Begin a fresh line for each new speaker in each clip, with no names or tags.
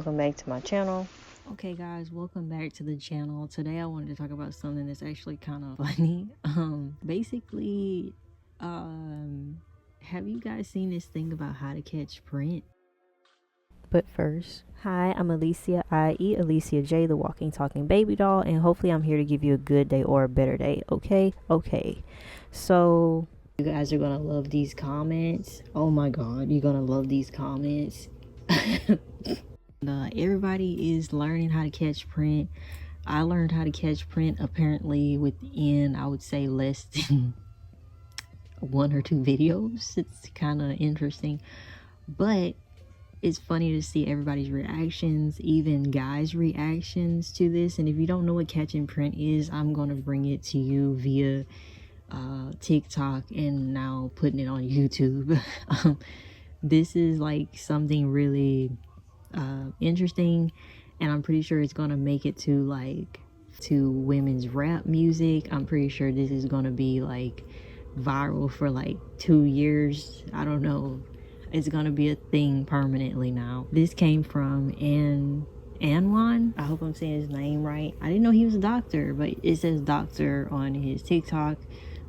welcome back to my channel.
Okay guys, welcome back to the channel. Today I wanted to talk about something that's actually kind of funny. Basically, have you guys seen this thing about how to catch print?
But first, hi, I'm Alicia, i.e. Alicia J, the walking, talking baby doll, and hopefully I'm here to give you a good day or a better day, okay? So,
you guys are gonna love these comments. Oh my god, you're gonna love these comments. Everybody is learning how to catch print. I learned how to catch print apparently within, I would say, less than 1 or 2 videos. It's kind of interesting, but it's funny to see everybody's reactions, even guys' reactions to this. And if you don't know what catching print is, I'm gonna bring it to you via TikTok and now putting it on YouTube. This is like something really interesting, and I'm pretty sure it's gonna make it to women's rap music. I'm pretty sure this is gonna be like viral for like 2 years. I don't know, it's gonna be a thing permanently now. This came from Anwan. I hope I'm saying his name right. I didn't know he was a doctor, but it says doctor on his TikTok,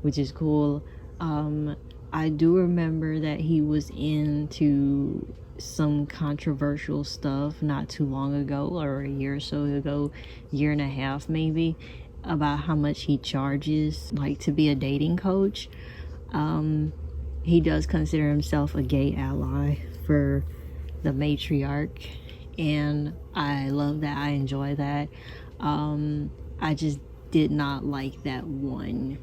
which is cool. I do remember that he was into some controversial stuff not too long ago, or a year or so ago, year and a half maybe, about how much he charges like to be a dating coach. He does consider himself a gay ally for the Matriarch, and I love that. I enjoy that. I just did not like that one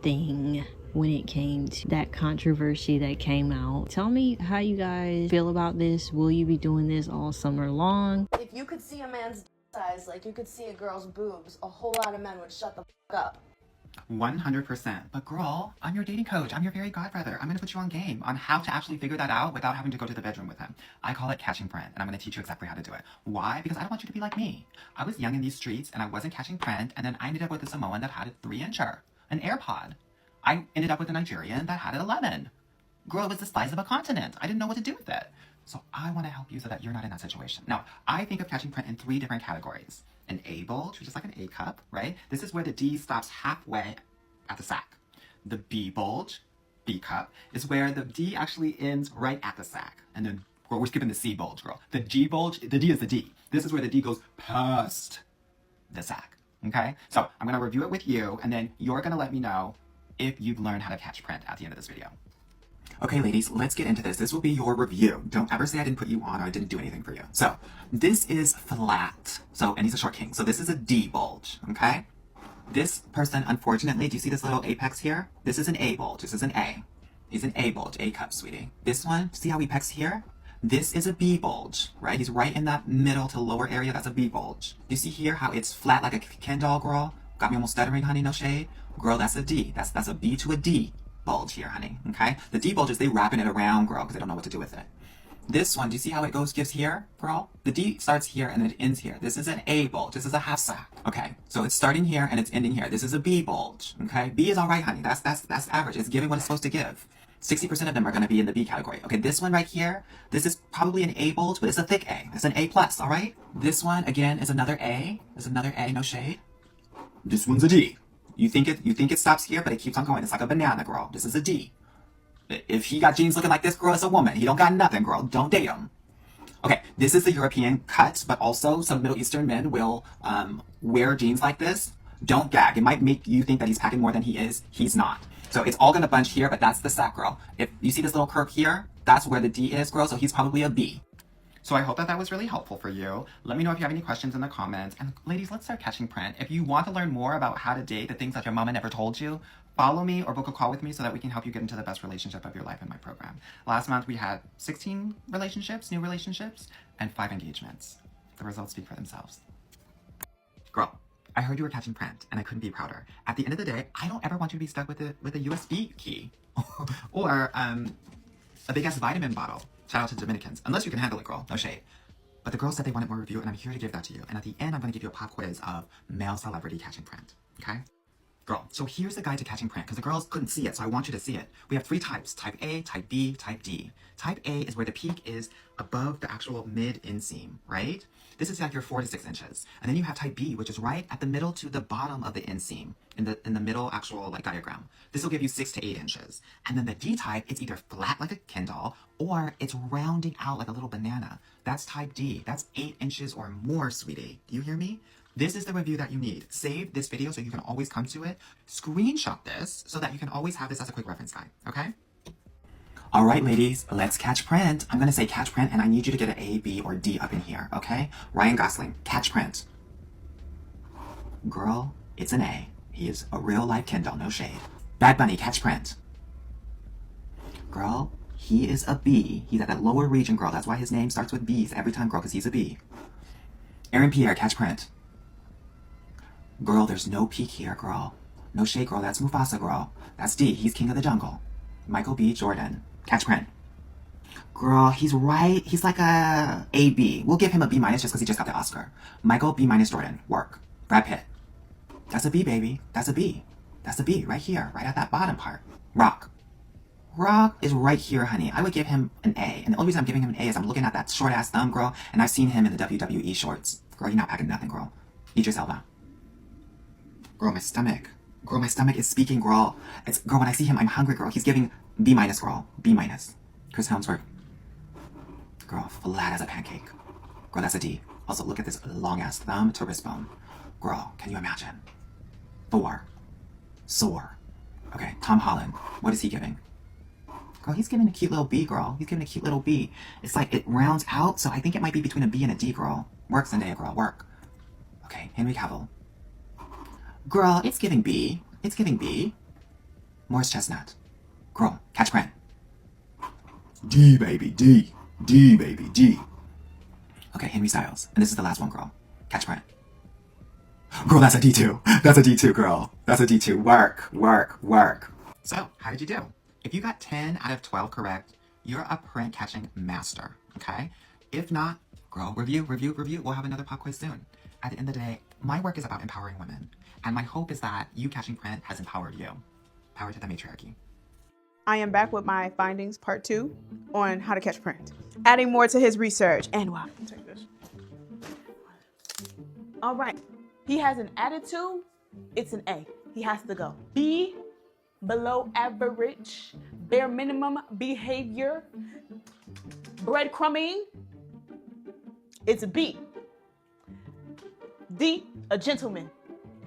thing when it came to that controversy that came out. Tell me how you guys feel about this. Will you be doing this all summer long?
If you could see a man's size like you could see a girl's boobs, a whole lot of men would shut the f up.
100%. But girl, I'm your dating coach. I'm your fairy godbrother. I'm going to put you on game on how to actually figure that out without having to go to the bedroom with him. I call it catching print, and I'm going to teach you exactly how to do it. Why? Because I don't want you to be like me. I was young in these streets, and I wasn't catching print, and then I ended up with a Samoan that had a 3-incher, an AirPod. I ended up with a Nigerian that had an 11. Girl, it was the size of a continent. I didn't know what to do with it. So I want to help you so that you're not in that situation. Now, I think of catching print in 3 different categories. An A bulge, which is like an A cup, right? This is where the D stops halfway at the sac. The B bulge, B cup, is where the D actually ends right at the sac. And then, girl, we're skipping the C bulge, girl. The G bulge, the D is the D. This is where the D goes past the sac, okay? So I'm going to review it with you, and then you're going to let me know if you've learned how to catch print at the end of this video. Okay, ladies, let's get into this. This will be your review. Don't ever say I didn't put you on or I didn't do anything for you. So this is flat. So, and he's a short king. So this is a D bulge, okay? This person, unfortunately, do you see this little apex here? This is an A bulge. This is an A. He's an A bulge, A cup, sweetie. This one, see how he pecs here? This is a B bulge, right? He's right in that middle to lower area. That's a B bulge. You see here how it's flat like a Ken doll, girl? Got me almost stuttering, honey, no shade. Girl, that's a D. That's a B to a D bulge here, honey, okay? The D bulges, they wrapping it around, girl, because they don't know what to do with it. This one, do you see how it gives here, girl? The D starts here and it ends here. This is an A bulge. This is a half sac. Okay, so it's starting here and it's ending here. This is a B bulge, okay? B is all right, honey. That's average. It's giving what it's supposed to give. 60% of them are going to be in the B category. Okay, this one right here, this is probably an A bulge, but it's a thick A. It's an A plus, all right? This one, again, is another A. It's another A, no shade. This one's a D. You think it stops here, but it keeps on going. It's like a banana, girl. This is a D. If he got jeans looking like this, girl, it's a woman. He don't got nothing, girl. Don't date him. Okay, this is the European cut, but also some Middle Eastern men will wear jeans like this. Don't gag. It might make you think that he's packing more than he is. He's not. So it's all going to bunch here, but that's the sack, girl. If you see this little curve here, that's where the D is, girl, so he's probably a B. So I hope that was really helpful for you. Let me know if you have any questions in the comments. And ladies, let's start catching print. If you want to learn more about how to date, the things that your mama never told you, follow me or book a call with me so that we can help you get into the best relationship of your life in my program. Last month, we had 16 relationships, new relationships, and 5 engagements. The results speak for themselves. Girl, I heard you were catching print, and I couldn't be prouder. At the end of the day, I don't ever want you to be stuck with a USB key or a big-ass vitamin bottle. Shout out to Dominicans. Unless you can handle it, girl. No shade. But the girls said they wanted more review, and I'm here to give that to you. And at the end, I'm going to give you a pop quiz of male celebrity catching print. Okay? Girl, so here's the guide to catching print, because the girls couldn't see it, so I want you to see it. We have 3 types, type A, type B, type D. Type A is where the peak is above the actual mid-inseam, right? This is like your 4 to 6 inches. And then you have type B, which is right at the middle to the bottom of the inseam, in the middle actual like diagram. This will give you 6 to 8 inches. And then the D type, it's either flat like a Kindle, or it's rounding out like a little banana. That's type D. That's 8 inches or more, sweetie. Do you hear me? This is the review that you need. Save this video so you can always come to it. Screenshot this so that you can always have this as a quick reference guide, okay? All right, ladies, let's catch print. I'm gonna say catch print, and I need you to get an A, B, or D up in here, okay? Ryan Gosling, catch print. Girl, it's an A. He is a real life Kindle, no shade. Bad Bunny, catch print. Girl, he is a B. He's at that lower region, girl. That's why his name starts with B's every time, girl, because he's a B. Aaron Pierre, catch print. Girl, there's no peak here, girl. No shade, girl. That's Mufasa, girl. That's D. He's king of the jungle. Michael B. Jordan. Catch print. Girl, he's right. He's like a AB. We'll give him a B minus just because he just got the Oscar. Michael B minus Jordan. Work. Brad Pitt. That's a B, baby. That's a B. That's a B right here. Right at that bottom part. Rock. Rock is right here, honey. I would give him an A. And the only reason I'm giving him an A is I'm looking at that short-ass thumb, girl. And I've seen him in the WWE shorts. Girl, you're not packing nothing, girl. Idris Elba. Girl, my stomach. Girl, my stomach is speaking, girl. It's, girl, when I see him, I'm hungry, girl. He's giving B minus, girl. B minus. Chris Helmsworth. Girl, flat as a pancake. Girl, that's a D. Also, look at this long-ass thumb to wrist bone. Girl, can you imagine? Thor. Sore. Okay, Tom Holland. What is he giving? Girl, he's giving a cute little B, girl. He's giving a cute little B. It's like it rounds out, so I think it might be between a B and a D, girl. Work, Zendaya, girl. Work. Okay, Henry Cavill. Girl, it's giving B. It's giving B. Morris Chestnut. Girl, catch print. D, baby, D. D, baby, D. Okay, Henry Styles. And this is the last one, girl. Catch print. Girl, that's a D2. That's a D2, girl. That's a D2. Work, work, work. So, how did you do? If you got 10 out of 12 correct, you're a print catching master, okay? If not, girl, review. We'll have another pop quiz soon. At the end of the day, my work is about empowering women. And my hope is that you catching print has empowered you. Power to the matriarchy.
I am back with my findings, part 2, on how to catch print. Adding more to his research. And wow, take this. All right. He has an attitude. It's an A. He has to go. B, below average, bare minimum behavior, breadcrumbing. It's a B. D, a gentleman.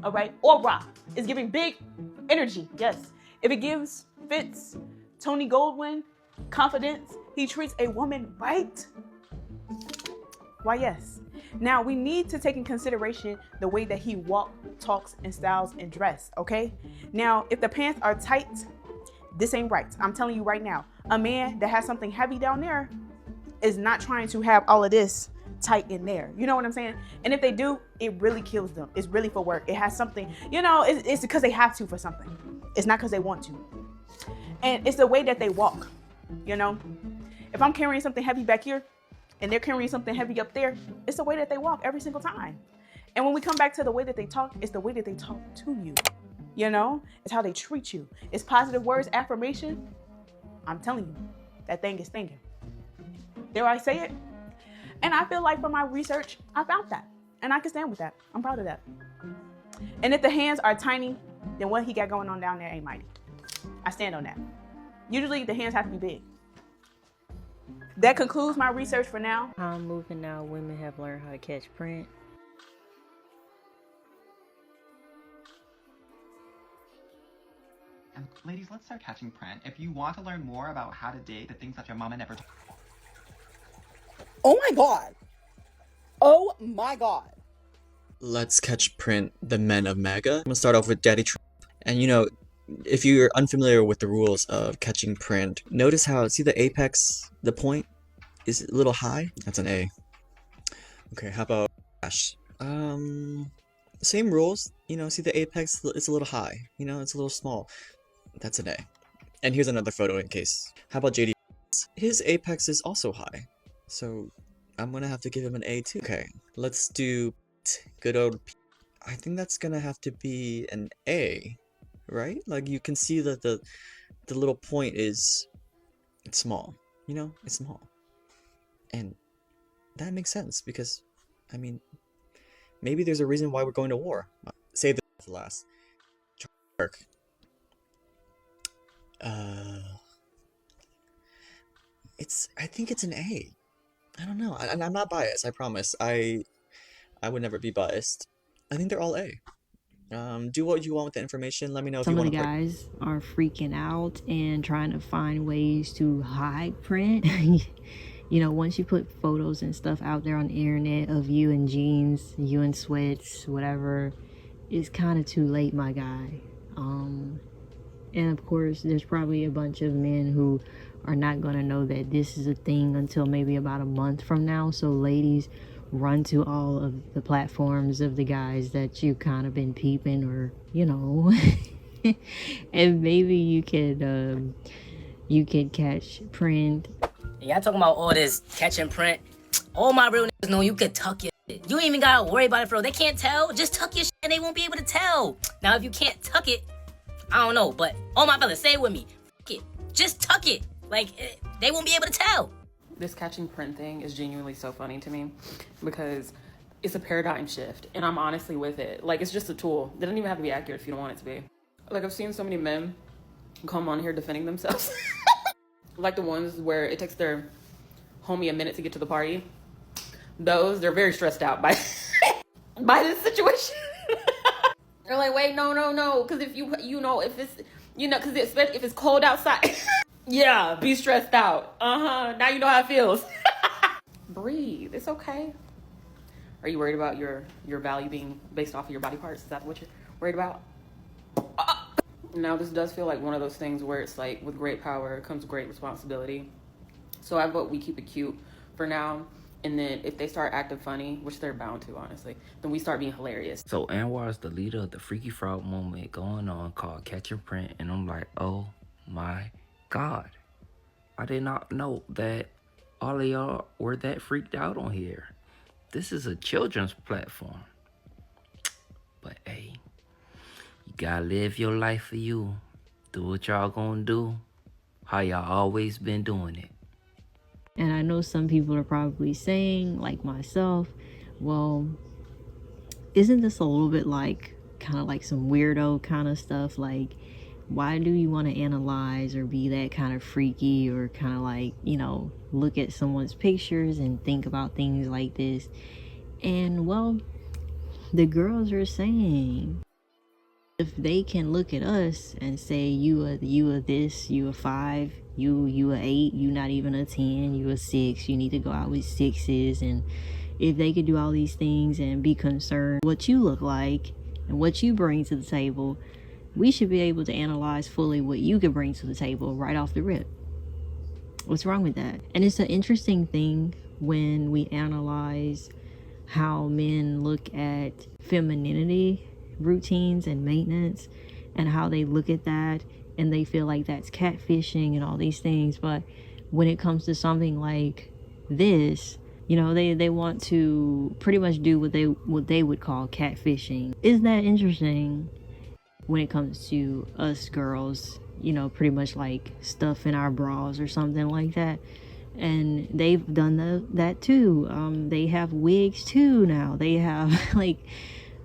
All right. Aura is giving big energy. Yes. If it gives Fitz, Tony Goldwyn, confidence, he treats a woman right. Why, yes. Now, we need to take in consideration the way that he walks, talks, and styles and dress, okay? Now, if the pants are tight, this ain't right. I'm telling you right now. A man that has something heavy down there is not trying to have all of this tight in there. You know what I'm saying? And if they do, it really kills them. It's really for work. It has something, you know, it's because they have to for something. It's not because they want to. And it's the way that they walk, you know? If I'm carrying something heavy back here, and they're carrying something heavy up there, it's the way that they walk every single time. And when we come back to the way that they talk, it's the way that they talk to you. You know, it's how they treat you. It's positive words, affirmation. I'm telling you, that thing is thinking. Dare I say it? And I feel like from my research, I found that. And I can stand with that. I'm proud of that. And if the hands are tiny, then what he got going on down there ain't mighty. I stand on that. Usually the hands have to be big. That concludes my research for now.
I'm moving now. Women have learned how to catch print.
And ladies, let's start catching print. If you want to learn more about how to date, the things that your mama never told.
Oh my god. Oh my god.
Let's catch print the men of MAGA. I'm gonna start off with Daddy Trump. And you know, if you're unfamiliar with the rules of catching print, notice how, see the apex, the point is a little high? That's an A. Okay, how about Ash? Same rules, you know, see the apex, it's a little high, you know, it's a little small. That's an A. And here's another photo in case. How about JD? His apex is also high, so I'm gonna have to give him an A too. Okay, let's do good old P. I think that's gonna have to be an A. right? Like you can see that the little point is it's small, you know, it's small. And that makes sense because, I mean, maybe there's a reason why we're going to war. Save the for last. Charlie Kirk. I think it's an A. I don't know. I'm not biased, I promise. I would never be biased. I think they're all A. Do what you want with the information. Let me know if you
Some of
want
the
to play.
guys are freaking out and trying to find ways to hide print. You know, once you put photos and stuff out there on the internet of you in jeans, you in sweats, whatever, it's kind of too late, my guy. And of course, there's probably a bunch of men who are not going to know that this is a thing until maybe about a month from now. So ladies, run to all of the platforms of the guys that you kind of been peeping, or, you know, and maybe you could catch print.
Y'all talking about all this catch and print. All my real niggas know you could tuck your shit. You ain't even gotta worry about it, bro. They can't tell. Just tuck your shit and they won't be able to tell. Now, if you can't tuck it, I don't know, but all my fellas, say it with me. Fuck it. Just tuck it. Like, they won't be able to tell.
This catching print thing is genuinely so funny to me because it's a paradigm shift and I'm honestly with it. Like, it's just a tool. It doesn't even have to be accurate if you don't want it to be. Like, I've seen so many men come on here defending themselves. Like the ones where it takes their homie a minute to get to the party. Those, they're very stressed out by by this situation. They're like, wait, no, because if if it's, because if it's cold outside, yeah, be stressed out. Now you know how it feels. Breathe, it's okay. Are you worried about your value being based off of your body parts? Is that what you're worried about? Now, this does feel like one of those things where it's like, with great power comes great responsibility. So I vote we keep it cute for now. And then if they start acting funny, which they're bound to, honestly, then we start being hilarious.
So Anwar is the leader of the Freaky Frog moment going on called Catch and Print. And I'm like, oh my God. I did not know that all of y'all were that freaked out on here. This is a children's platform. But hey, you gotta live your life for you. Do what y'all gonna do. How y'all always been doing it.
And I know some people are probably saying, like myself, well, isn't this a little bit like kind of like some weirdo kind of stuff? Like, why do you want to analyze or be that kind of freaky or kind of like, you know, look at someone's pictures and think about things like this? And well, the girls are saying, if they can look at us and say you a this, you a 5, you a 8, you not even a 10, you a 6, you need to go out with 6s, and if they could do all these things and be concerned what you look like and what you bring to the table, we should be able to analyze fully what you could bring to the table right off the rip. What's wrong with that? And it's an interesting thing when we analyze how men look at femininity routines and maintenance and how they look at that and they feel like that's catfishing and all these things. But when it comes to something like this, you know, they want to pretty much do what they would call catfishing. Isn't that interesting? When it comes to us girls, you know, pretty much like stuff in our bras or something like that. And they've done that too. They have wigs too now. They have like,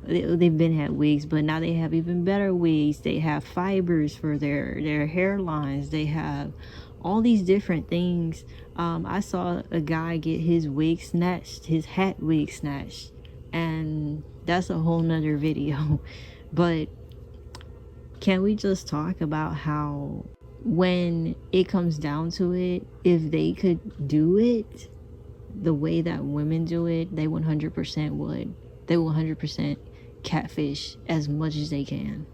they've been had wigs, but now they have even better wigs. They have fibers for their hairlines. They have all these different things. I saw a guy get his wig snatched, his hat wig snatched, and that's a whole nother video. But can we just talk about how when it comes down to it, if they could do it the way that women do it, they 100% would. They will 100% catfish as much as they can.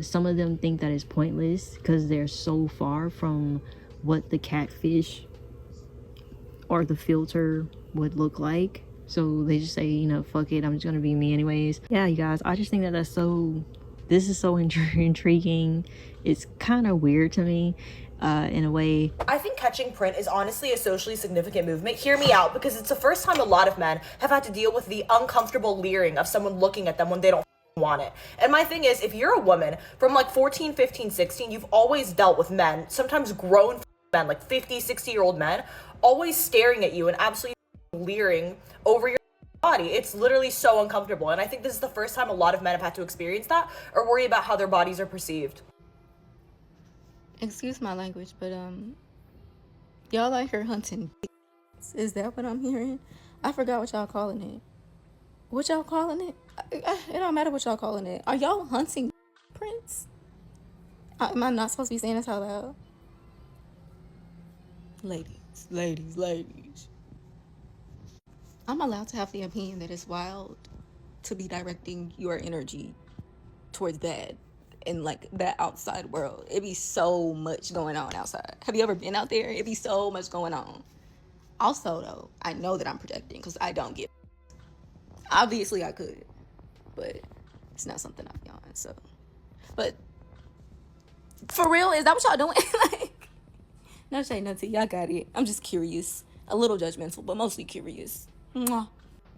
Some of them think that it's pointless because they're so far from what the catfish or the filter would look like. So they just say, you know, fuck it, I'm just gonna be me anyways. Yeah, you guys, I just think that this is so intriguing. It's kind of weird to me in a way.
I think catching print is honestly a socially significant movement. Hear me out, because it's the first time a lot of men have had to deal with the uncomfortable leering of someone looking at them when they don't want it. And my thing is, if you're a woman from like 14, 15, 16, you've always dealt with men, sometimes grown men, like 50, 60-year-old men, always staring at you and absolutely leering over your body. It's literally so uncomfortable. And I think this is the first time a lot of men have had to experience that or worry about how their bodies are perceived.
Excuse my language, but y'all out here hunting. Is that what I'm hearing? I forgot what y'all calling it. What y'all calling it? It don't matter what y'all calling it. Are y'all hunting prints? Am I not supposed to be saying this out loud? Ladies. I'm allowed to have the opinion that it's wild to be directing your energy towards that in like that outside world. It be so much going on outside. Have you ever been out there? It be so much going on. Also, though, I know that I'm projecting because I don't get. Obviously, I could, but it's not something I've done. So, but for real, is that what y'all doing? Like, no shade, no tea. Y'all got it. I'm just curious, a little judgmental, but mostly curious. Mwah.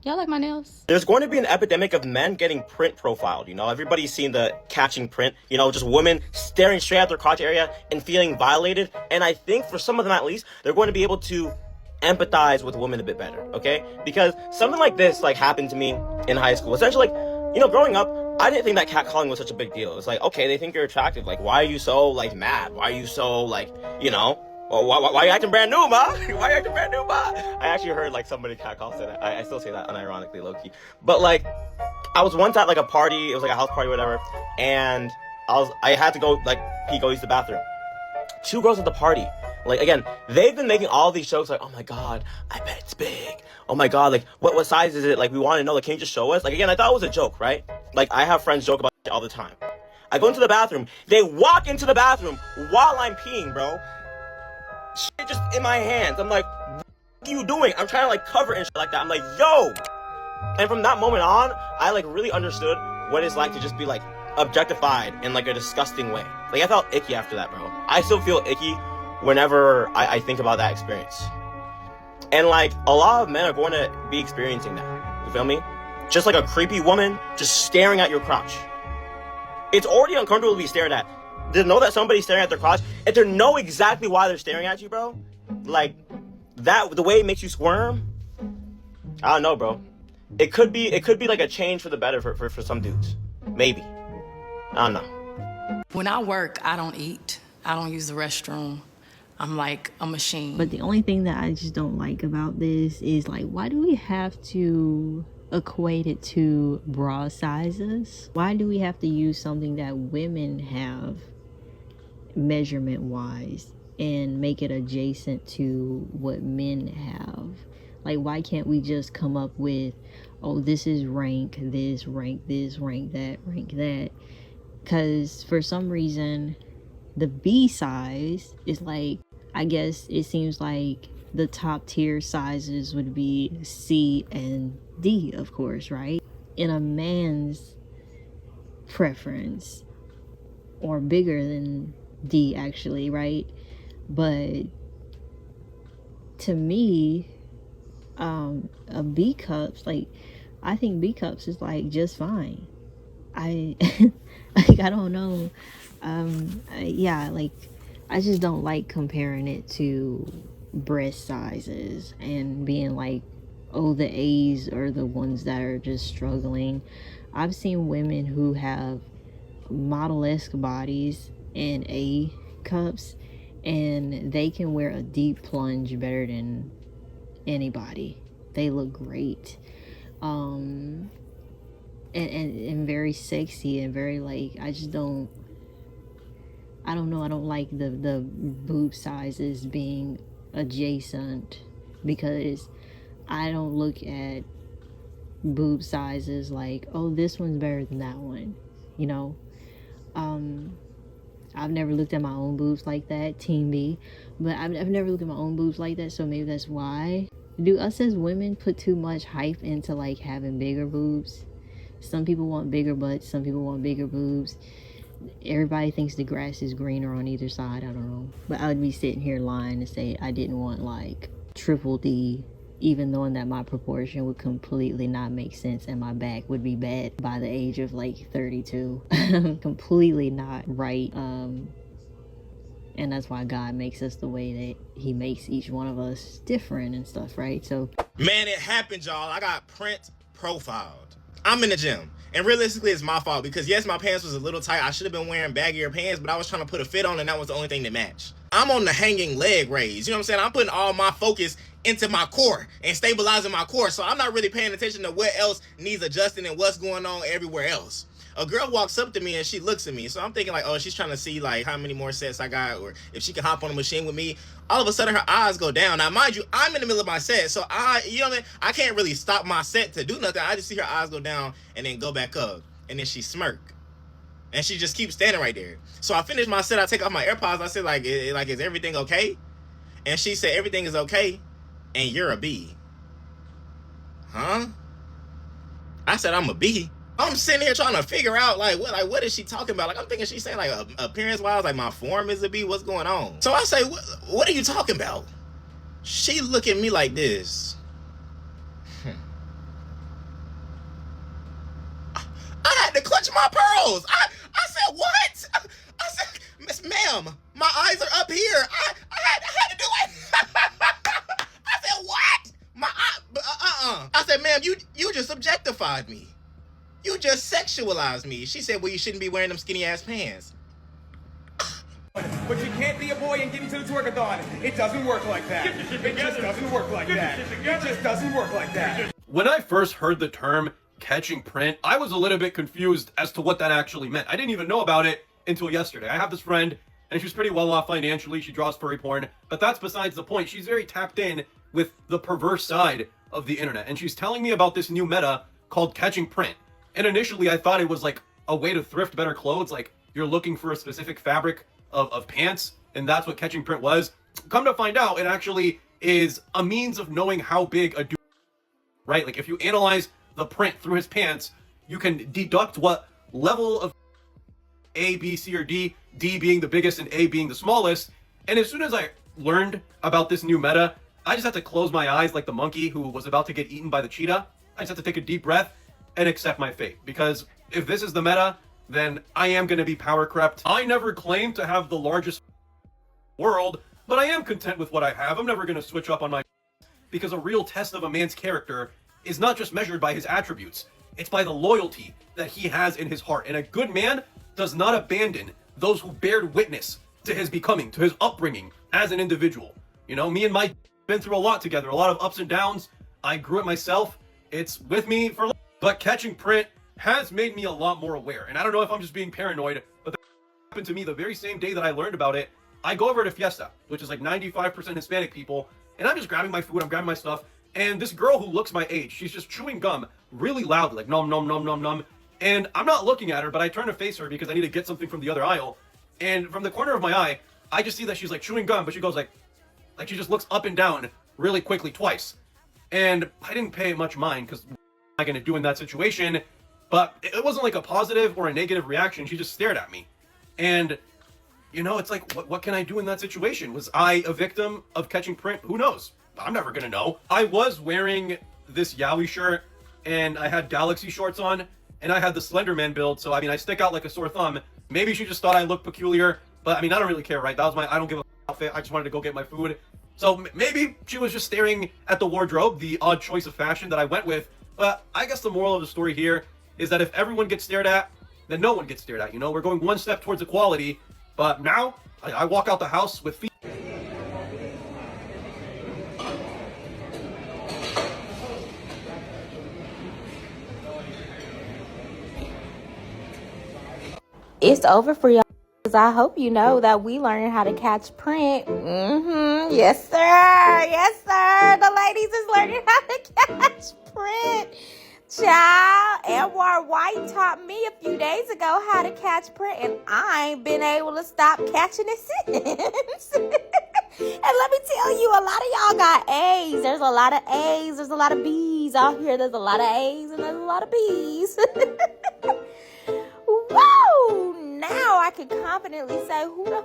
Y'all like my nails?
There's going to be an epidemic of men getting print profiled. You know, everybody's seen the catching print, you know, just women staring straight at their crotch area and feeling violated. And I think for some of them, at least, they're going to be able to empathize with women a bit better, okay? Because something like this, like, happened to me in high school. Essentially, like, you know, growing up, I didn't think that catcalling was such a big deal. It's like, okay, they think you're attractive. Like, why are you so, like, mad? Why are you so, like, you know? Well, why are you acting brand new, ma? Why are you acting brand new, ma? I actually heard, like, somebody catcall say that. I still say that unironically, low-key. But, like, I was once at, like, a party. It was, like, a house party or whatever. And I had to go, like, use the bathroom. 2 girls at the party. Like, again, they've been making all these jokes like, oh my god, I bet it's big. Oh my god, like, what size is it? Like, we want to know, like, can you just show us? Like, again, I thought it was a joke, right? Like, I have friends joke about shit all the time. I go into the bathroom. They walk into the bathroom while I'm peeing, bro. Shit just in my hands. I'm like, what are you doing? I'm trying to, like, cover and shit like that. I'm like, yo! And from that moment on, I, like, really understood what it's like to just be, like, objectified in, like, a disgusting way. Like, I felt icky after that, bro. I still feel icky whenever I think about that experience. And, like, a lot of men are going to be experiencing that. You feel me? Just like a creepy woman just staring at your crotch. It's already uncomfortable to be stared at. To know that somebody's staring at their crotch, and to know exactly why they're staring at you, bro, like, that, the way it makes you squirm, I don't know, bro. It could be like a change for the better for some dudes. Maybe. I don't know.
When I work, I don't eat. I don't use the restroom. I'm like a machine.
But the only thing that I just don't like about this is, like, why do we have to equate it to bra sizes? Why do we have to use something that women have measurement wise and make it adjacent to what men have? Like, why can't we just come up with, oh, this is rank this, rank this, rank that, rank that? Because for some reason the B size is, like, I guess it seems like the top tier sizes would be C and D, of course, right? In a man's preference, or bigger than D, actually, right? But to me, a B cups, like, I think B cups is, like, just fine. I like, I don't know. Yeah, like, I just don't like comparing it to breast sizes and being like, oh, the A's are the ones that are just struggling. I've seen women who have model-esque bodies and A cups, and they can wear a deep plunge better than anybody. They look great. And very sexy and very, like, I don't know, I don't like the boob sizes being adjacent, because I don't look at boob sizes like, oh, this one's better than that one, you know? I've never looked at my own boobs like that, Team B, but I've never looked at my own boobs like that, so maybe that's why. Do us as women put too much hype into, like, having bigger boobs? Some people want bigger butts, some people want bigger boobs. Everybody thinks the grass is greener on either side. I don't know. But I would be sitting here lying to say I didn't want, like, triple D even knowing that my proportion would completely not make sense and my back would be bad by the age of like 32. Completely not right. And that's why God makes us the way that he makes each one of us different and stuff, right? So
man, it happened, y'all. I got print profiled. I'm in the gym, and realistically it's my fault because yes, my pants was a little tight. I should have been wearing baggier pants, but I was trying to put a fit on and that was the only thing that matched. I'm on the hanging leg raise, you know what I'm saying? I'm putting all my focus into my core and stabilizing my core, so I'm not really paying attention to what else needs adjusting and what's going on everywhere else. A girl walks up to me and she looks at me, so I'm thinking like, oh, she's trying to see like how many more sets I got or if she can hop on the machine with me. All of a sudden her eyes go down. Now mind you, I'm in the middle of my set, so you know what I mean? I can't really stop my set to do nothing. I just see her eyes go down and then go back up, and then she smirk. And she just keeps standing right there. So I finish my set, I take off my AirPods, I said like, is everything okay? And she said, everything is okay, and you're a B. Huh? I said, I'm a B. I'm sitting here trying to figure out what is she talking about? Like I'm thinking she's saying like appearance wise, like my form is a B. What's going on? So I say, what are you talking about? She look at me like this. I had to clutch my pearls. I said, what? I said, Miss Ma'am, my eyes are up here. I had to do it. I said, what? I said, ma'am, you just objectified me. You just sexualized me. She said, well, you shouldn't be wearing them skinny ass pants.
But you can't be a boy and get into the twerkathon. It doesn't work like that. It just doesn't work like that. It just doesn't work like that.
When I first heard the term catching print, I was a little bit confused as to what that actually meant. I didn't even know about it until yesterday. I have this friend, and she's pretty well off financially. She draws furry porn, but that's besides the point. She's very tapped in with the perverse side of the internet, and she's telling me about this new meta called catching print. And initially I thought it was like a way to thrift better clothes, like you're looking for a specific fabric of pants, and that's what catching print was. Come to find out, it actually is a means of knowing how big a dude, right? Like if you analyze the print through his pants, you can deduct what level of A, B, C, or D, D being the biggest and A being the smallest. And as soon as I learned about this new meta, I just had to close my eyes like the monkey who was about to get eaten by the cheetah. I just had to take a deep breath and accept my fate, because if this is the meta, then I am going to be power crept. I never claimed to have the largest world, but I am content with what I have. I'm never going to switch up on my, because a real test of a man's character is not just measured by his attributes, it's by the loyalty that he has in his heart. And a good man does not abandon those who bared witness to his becoming, to his upbringing as an individual. You know, me and Mike been through a lot together, a lot of ups and downs. I grew it myself. It's with me for life. But catching print has made me a lot more aware. And I don't know if I'm just being paranoid, but that happened to me the very same day that I learned about it. I go over to Fiesta, which is like 95% Hispanic people, and I'm just grabbing my food, I'm grabbing my stuff, and this girl who looks my age, she's just chewing gum really loudly, like nom nom nom nom nom. And I'm not looking at her, but I turn to face her because I need to get something from the other aisle. And from the corner of my eye, I just see that she's like chewing gum, but she goes like she just looks up and down really quickly twice. And I didn't pay much mind because I going to do in that situation, but it wasn't like a positive or a negative reaction. She just stared at me. And you know, it's like, what can I do in that situation? Was I a victim of catching print? Who knows? I'm never gonna know. I was wearing this Yowie shirt and I had Galaxy shorts on and I had the Slenderman build, so I mean I stick out like a sore thumb. Maybe she just thought I looked peculiar, but I mean I don't really care, right? That was my I don't give a outfit. I just wanted to go get my food. So maybe she was just staring at the wardrobe, the odd choice of fashion that I went with. But I guess the moral of the story here is that if everyone gets stared at, then no one gets stared at. You know, we're going one step towards equality. But now, I walk out the house with feet.
It's over for y'all. I hope you know that we learned how to catch print. Yes, sir. Yes, sir. The ladies is learning how to catch print. Child, Edward White taught me a few days ago how to catch print, and I ain't been able to stop catching it since. And let me tell you, a lot of y'all got A's. There's a lot of A's. There's a lot of B's out here. There's a lot of A's and there's a lot of B's. Woo! Now I can confidently say, who the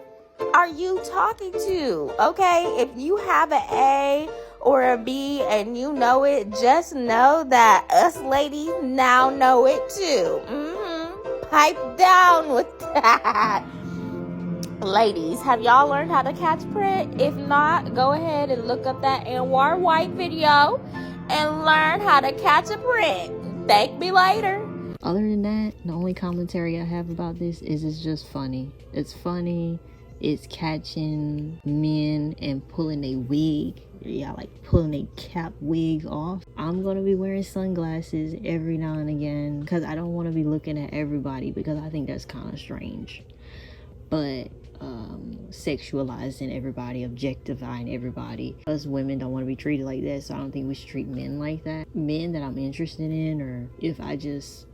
are you talking to? Okay, if you have an A or a B and you know it, just know that us ladies now know it too. Pipe down with that. Ladies, have y'all learned how to catch print? If not, go ahead and look up that Anwar White video and learn how to catch a print. Thank me later.
Other than that, the only commentary I have about this is it's just funny. It's funny. It's catching men and pulling a wig. Yeah, like pulling a cap wig off. I'm gonna be wearing sunglasses every now and again because I don't want to be looking at everybody, because I think that's kind of strange. But sexualizing everybody, objectifying everybody, us women don't want to be treated like that, so I don't think we should treat men like that. Men that I'm interested in, or if I just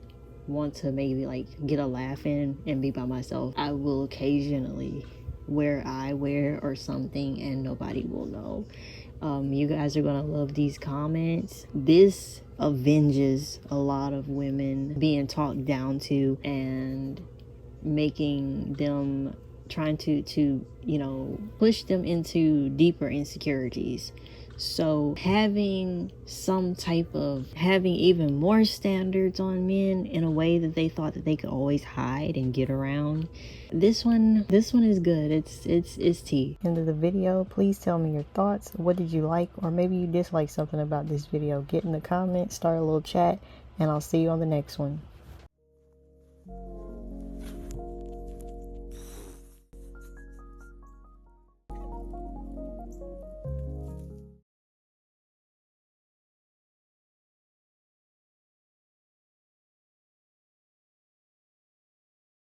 want to maybe like get a laugh in and be by myself, I will occasionally wear eyewear or something and nobody will know. You guys are gonna love these comments. This avenges a lot of women being talked down to and making them, trying to you know, push them into deeper insecurities. So having some type of, having even more standards on men in a way that they thought that they could always hide and get around, this one is good. It's tea.
End of the video. Please tell me your thoughts. What did you like, or maybe you dislike something about this video? Get in the comments, start a little chat, and I'll see you on the next one.